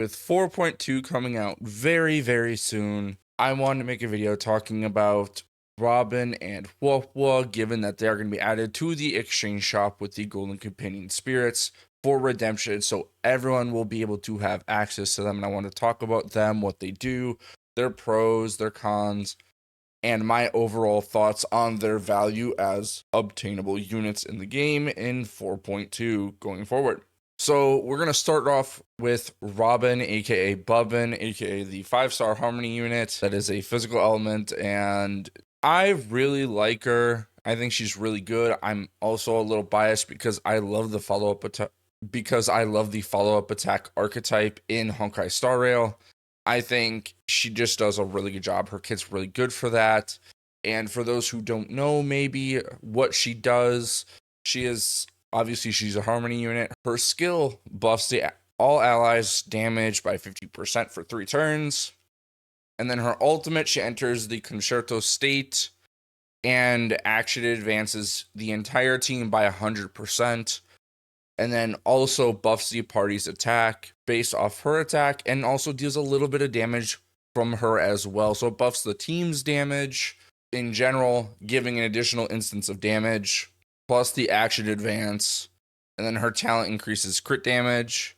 With 4.2 coming out very, very soon, I wanted to make a video talking about Robin and Huohuo, given that they are going to be added to the exchange shop with the Golden Companion Spirits for redemption, so everyone will be able to have access to them. And I want to talk about them, what they do, their pros, their cons, and my overall thoughts on their value as obtainable units in the game in 4.2 going forward. So we're going to start off with Robin, aka Bubbin, aka the 5-star Harmony unit. That is a physical element, and I really like her. I think she's really good. I'm also a little biased because I love the follow-up attack archetype in Honkai Star Rail. I think she just does a really good job. Her kit's really good for that. And for those who don't know maybe what she does, she's a Harmony unit. Her skill buffs all allies damage by 50% for 3 turns. And then her ultimate, she enters the concerto state and action advances the entire team by 100%. And then also buffs the party's attack based off her attack, and also deals a little bit of damage from her as well. So it buffs the team's damage in general, giving an additional instance of damage, plus the action advance. And then her talent increases crit damage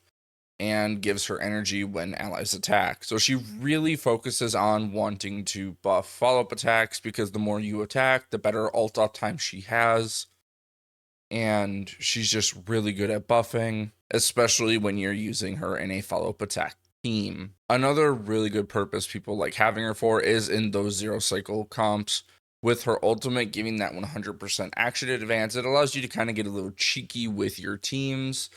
and gives her energy when allies attack. So she really focuses on wanting to buff follow-up attacks, because the more you attack, the better ult-up time she has. And she's just really good at buffing, especially when you're using her in a follow-up attack team. Another really good purpose people like having her for is in those 0 cycle comps. With her ultimate giving that 100% action advance, it allows you to kind of get a little cheeky with your teams,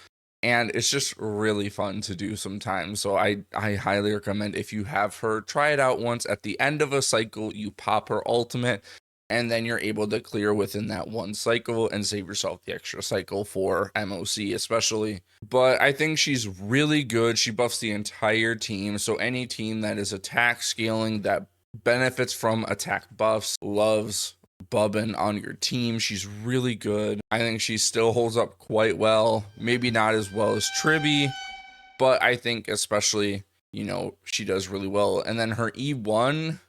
and it's just really fun to do sometimes. So I highly recommend, if you have her, try it out once. At the end of a cycle, you pop her ultimate, and then you're able to clear within that one cycle and save yourself the extra cycle for MOC especially. But I think she's really good. She buffs the entire team, so any team that is attack scaling, that benefits from attack buffs, loves Bubbin on your team. She's really good. I think she still holds up quite well. Maybe not as well as Tribby, but I think especially, she does really well. And then her E1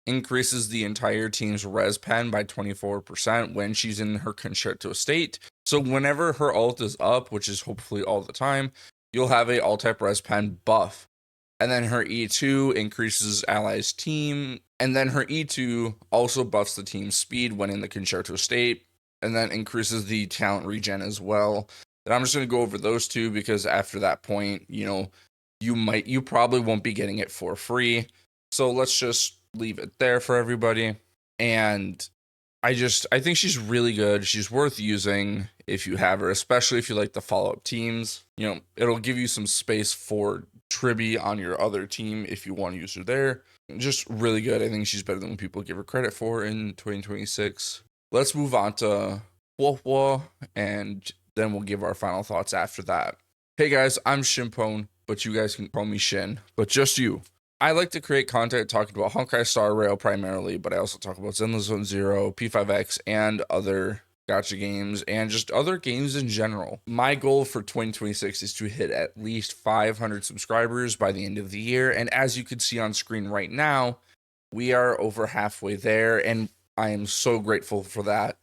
increases the entire team's res pen by 24% when she's in her concerto state. So whenever her ult is up, which is hopefully all the time, you'll have a alt type res pen buff. And then her E2 increases allies team, and then her E2 also buffs the team's speed when in the concerto state, and then increases the talent regen as well. And I'm just going to go over those two, because after that point, you probably won't be getting it for free. So let's just leave it there for everybody. And I think she's really good. She's worth using if you have her, especially if you like the follow-up teams. It'll give you some space for Tribby on your other team if you want to use her there. Just really good. I think she's better than what people give her credit for in 2026. Let's move on to Huohuo, and then we'll give our final thoughts after that. Hey guys, I'm Shimpone, but you guys can call me Shin, but just you. I like to create content talking about Honkai Star Rail primarily, but I also talk about Zenless Zone Zero, P5X, and other gacha games, and just other games in general. My goal for 2026 is to hit at least 500 subscribers by the end of the year, and as you can see on screen right now, we are over halfway there, and I am so grateful for that.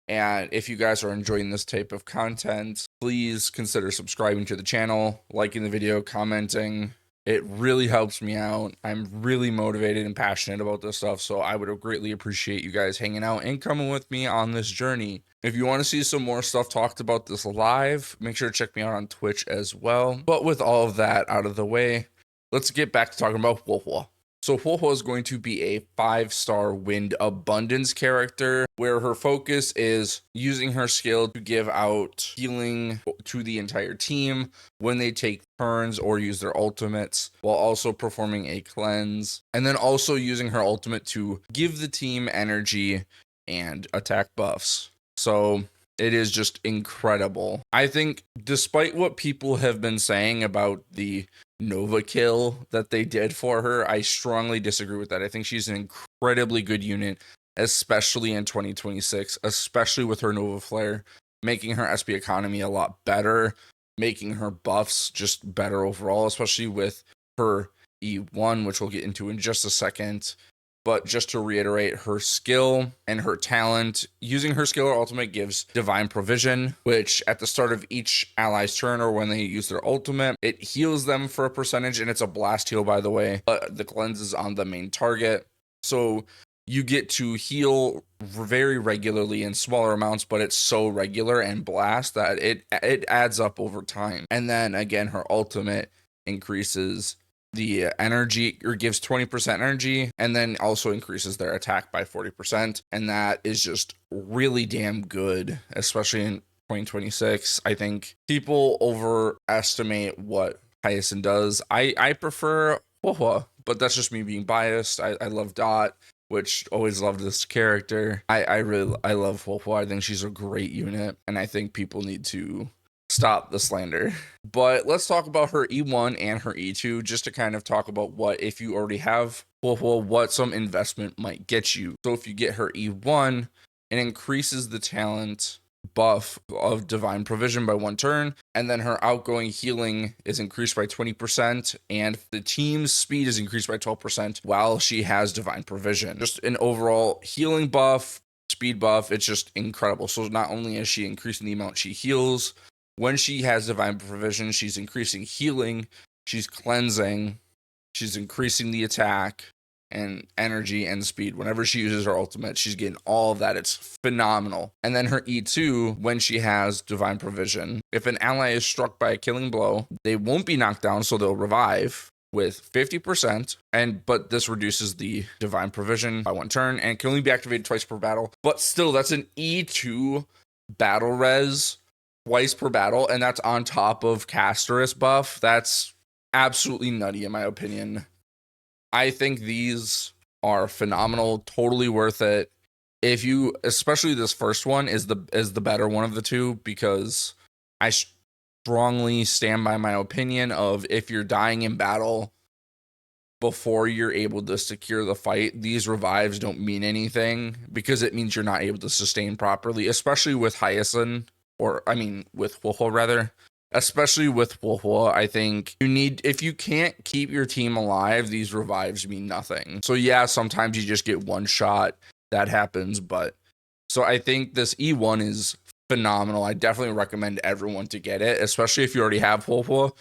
And if you guys are enjoying this type of content, please consider subscribing to the channel, liking the video, commenting. It really helps me out. I'm really motivated and passionate about this stuff, so I would greatly appreciate you guys hanging out and coming with me on this journey. If you want to see some more stuff talked about this live, make sure to check me out on Twitch as well. But with all of that out of the way, let's get back to talking about Huohuo. So Huohuo is going to be a 5-star wind abundance character, where her focus is using her skill to give out healing to the entire team when they take turns or use their ultimates, while also performing a cleanse, and then also using her ultimate to give the team energy and attack buffs. So it is just incredible. I think despite what people have been saying about the Nova kill that they did for her, I strongly disagree with that. I think she's an incredibly good unit, especially in 2026, especially with her Nova Flare, making her SP economy a lot better, making her buffs just better overall, especially with her E1, which we'll get into in just a second. But just to reiterate, her skill and her talent, using her skill or ultimate gives divine provision, which at the start of each ally's turn or when they use their ultimate, it heals them for a percentage, and it's a blast heal, by the way. But the cleanse is on the main target. So you get to heal very regularly in smaller amounts, but it's so regular and blast that it adds up over time. And then again, her ultimate increases the energy, or gives 20% energy, and then also increases their attack by 40%. And that is just really damn good, especially in 2026. I think people overestimate what Hyacinth does. I prefer Huohuo, but that's just me being biased. I love Dot, which always loved this character. I love Huohuo. I think she's a great unit, and I think people need to stop the slander. But let's talk about her E1 and her E2, just to kind of talk about what, if you already have Huohuo, what some investment might get you. So if you get her E1, it increases the talent buff of divine provision by 1 turn, and then her outgoing healing is increased by 20%, and the team's speed is increased by 12% while she has divine provision. Just an overall healing buff, speed buff. It's just incredible. So not only is she increasing the amount she heals, when she has divine provision, she's increasing healing, she's cleansing, she's increasing the attack and energy and speed. Whenever she uses her ultimate, she's getting all of that. It's phenomenal. And then her E2, when she has divine provision, if an ally is struck by a killing blow, they won't be knocked down, so they'll revive with 50%, but this reduces the divine provision by 1 turn and can only be activated twice per battle. But still, that's an E2 battle res twice per battle, and that's on top of Casterus buff. That's absolutely nutty in my opinion. I think these are phenomenal, totally worth it. If you, especially this first one is the better one of the two, because I strongly stand by my opinion of, if you're dying in battle before you're able to secure the fight, these revives don't mean anything, because it means you're not able to sustain properly, especially with Hyacinth. With Huohuo rather. Especially with Huohuo, I think you need, if you can't keep your team alive, these revives mean nothing. So yeah, sometimes you just get one shot, that happens, but so I think this E1 is phenomenal. I definitely recommend everyone to get it, especially if you already have Huohuo,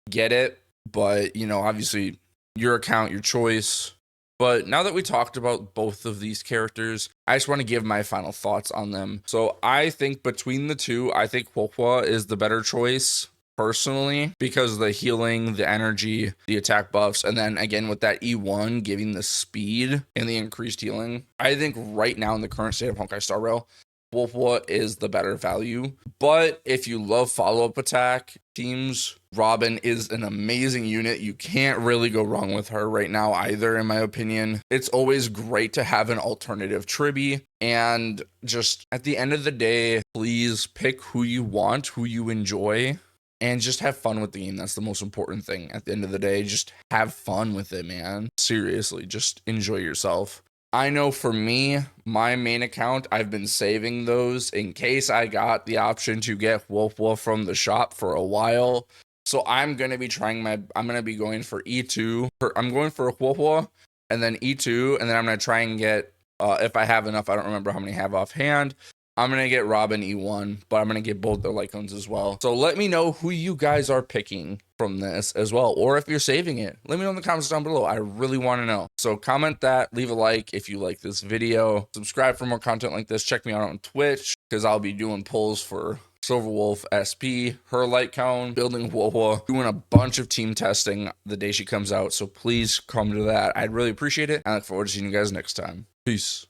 get it. But obviously your account, your choice. But now that we talked about both of these characters, I just want to give my final thoughts on them. So I think between the two, I think Huohuo is the better choice personally, because of the healing, the energy, the attack buffs, and then again with that E1 giving the speed and the increased healing. I think right now in the current state of Honkai Star Rail, Huohuo is the better value. But if you love follow-up attack teams, Robin is an amazing unit. You can't really go wrong with her right now either, in my opinion. It's always great to have an alternative Tribby. And just at the end of the day, please pick who you want, who you enjoy, and just have fun with the game. That's the most important thing. At the end of the day, just have fun with it, man. Seriously, just enjoy yourself. I know for me, my main account, I've been saving those in case I got the option to get Huohuo from the shop for a while. So I'm going to be I'm going to be going for E2. I'm going for Huohuo and then E2. And then I'm going to try and get, if I have enough, I don't remember how many I have offhand, I'm going to get Robin E1, but I'm going to get both their light cones as well. So let me know who you guys are picking from this as well, or if you're saving it. Let me know in the comments down below. I really want to know. So comment that, leave a like if you like this video, subscribe for more content like this. Check me out on Twitch, because I'll be doing polls for Silverwolf SP, her light cone, building Huohuo, doing a bunch of team testing the day she comes out. So please come to that. I'd really appreciate it. I look forward to seeing you guys next time. Peace.